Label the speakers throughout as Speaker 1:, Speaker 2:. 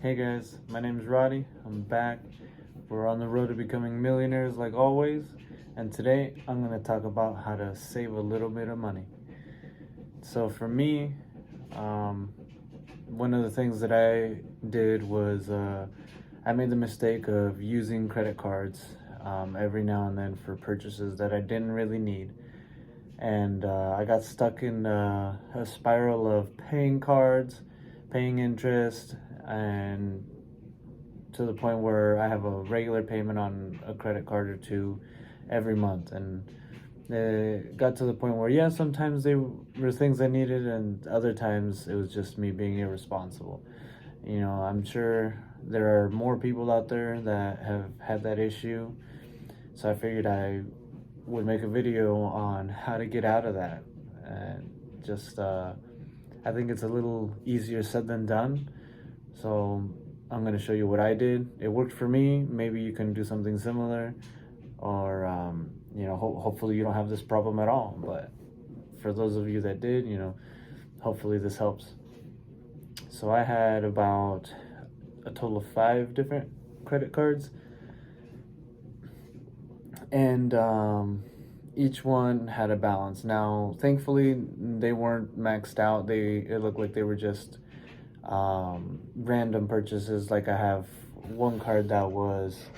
Speaker 1: Hey guys, my name is Roddy. I'm back. We're on the road to becoming millionaires like always. And today I'm going to talk about how to save a little bit of money. So for me, um, one of the things that I did was I made the mistake of using credit cards every now and then for purchases that I didn't really need. And I got stuck in a spiral of paying cards, paying interest, and to the point where I have a regular payment on a credit card or two every month. And it got to the point where, yeah, sometimes they were things I needed, and other times it was just me being irresponsible. I'm sure there are more people out there that have had that issue. So I figured I would make a video on how to get out of that. And just, I think it's a little easier said than done. So I'm going to show you what I did. It worked for me. Maybe you can do something similar, or hopefully you don't have this problem at all. But for those of you that did, hopefully this helps. So I had about a total of 5 different credit cards, and each one had a balance. Now, thankfully, they weren't maxed out. It looked like they were just random purchases. Like I have one card that was,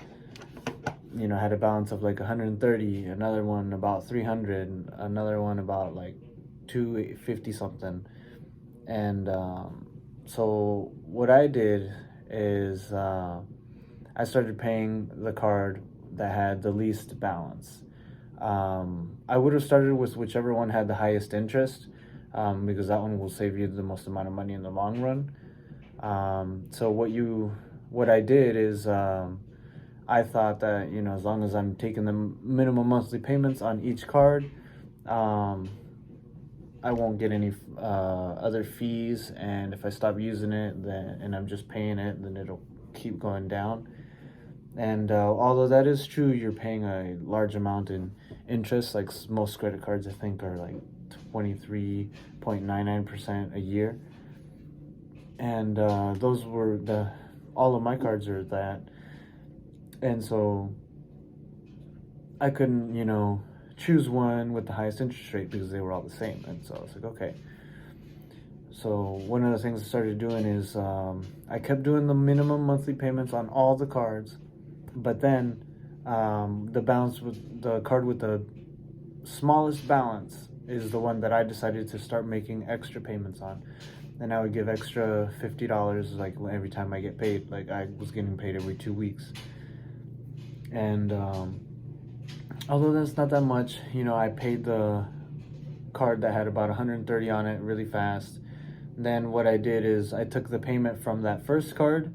Speaker 1: had a balance of like 130, another one about 300, another one about like 250 something. And so what I did is I started paying the card that had the least balance. I would have started with whichever one had the highest interest, because that one will save you the most amount of money in the long run. So what I did is I thought that as long as I'm taking the minimum monthly payments on each card, I won't get any other fees, and if I stop using it, then and I'm just paying it, then it'll keep going down. And although that is true, you're paying a large amount in interest. Like most credit cards, I think, are like 23.99% a year. And those were all of my cards are that. And so I couldn't, choose one with the highest interest rate because they were all the same. And so I was like, okay. So one of the things I started doing is I kept doing the minimum monthly payments on all the cards. But then the card with the smallest balance is the one that I decided to start making extra payments on. And I would give extra $50 like every time I get paid. Like I was getting paid every 2 weeks. And although that's not that much, I paid the card that had about 130 on it really fast. Then what I did is I took the payment from that first card,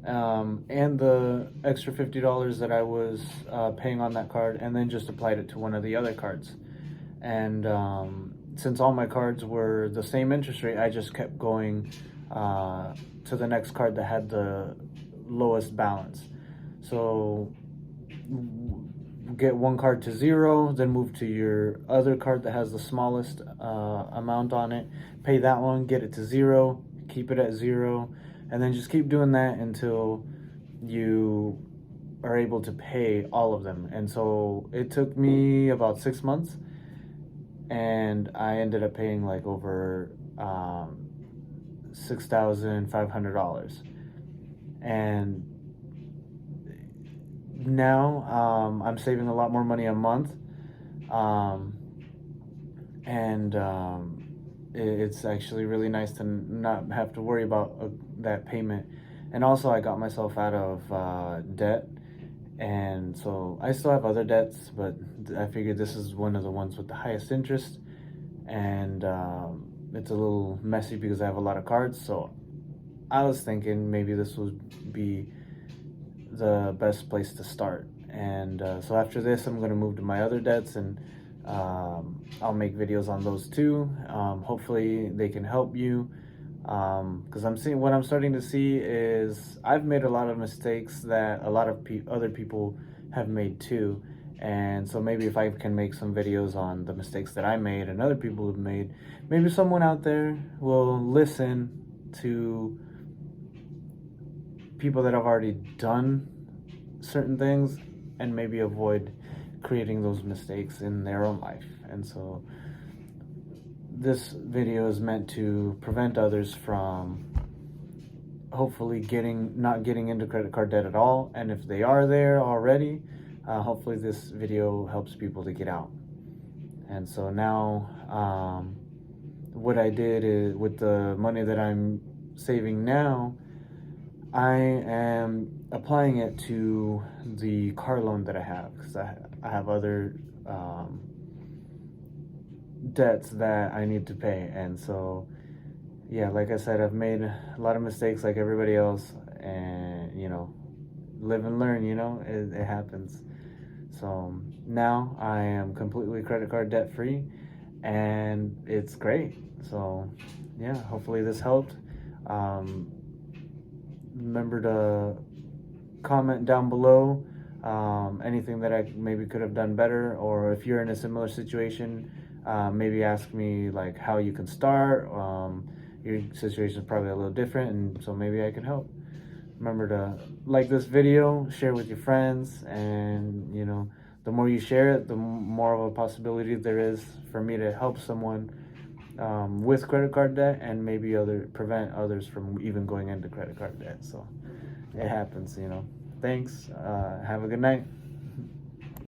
Speaker 1: and the extra $50 that I was paying on that card, and then just applied it to one of the other cards. And since all my cards were the same interest rate, I just kept going to the next card that had the lowest balance. So get one card to zero, then move to your other card that has the smallest amount on it, pay that one, get it to zero, keep it at zero, and then just keep doing that until you are able to pay all of them. And so it took me about 6 months, and I ended up paying like over $6,500. And now I'm saving a lot more money a month, and it's actually really nice to not have to worry about that payment. And also I got myself out of debt, and so I still have other debts, but I figured this is one of the ones with the highest interest. And it's a little messy because I have a lot of cards, so I was thinking maybe this would be the best place to start. And so after this, I'm going to move to my other debts, and I'll make videos on those too. Hopefully they can help you, because what I'm starting to see is I've made a lot of mistakes that a lot of other people have made too. And so maybe if I can make some videos on the mistakes that I made and other people have made, maybe someone out there will listen to people that have already done certain things and maybe avoid creating those mistakes in their own life. And so this video is meant to prevent others from hopefully not getting into credit card debt at all. And if they are there already, hopefully this video helps people to get out. And so now what I did is, with the money that I'm saving now, I am applying it to the car loan that I have, because I have other debts that I need to pay. And so yeah, like I said, I've made a lot of mistakes like everybody else, and live and learn. It happens. So now I am completely credit card debt free, and it's great. So yeah, hopefully this helped. Remember to comment down below anything that I maybe could have done better, or if you're in a similar situation, maybe ask me like how you can start. Your situation is probably a little different, and so maybe I can help. Remember to like this video, share with your friends, and the more you share it, the more of a possibility there is for me to help someone with credit card debt, and maybe prevent others from even going into credit card debt. So it happens. Thanks. Have a good night.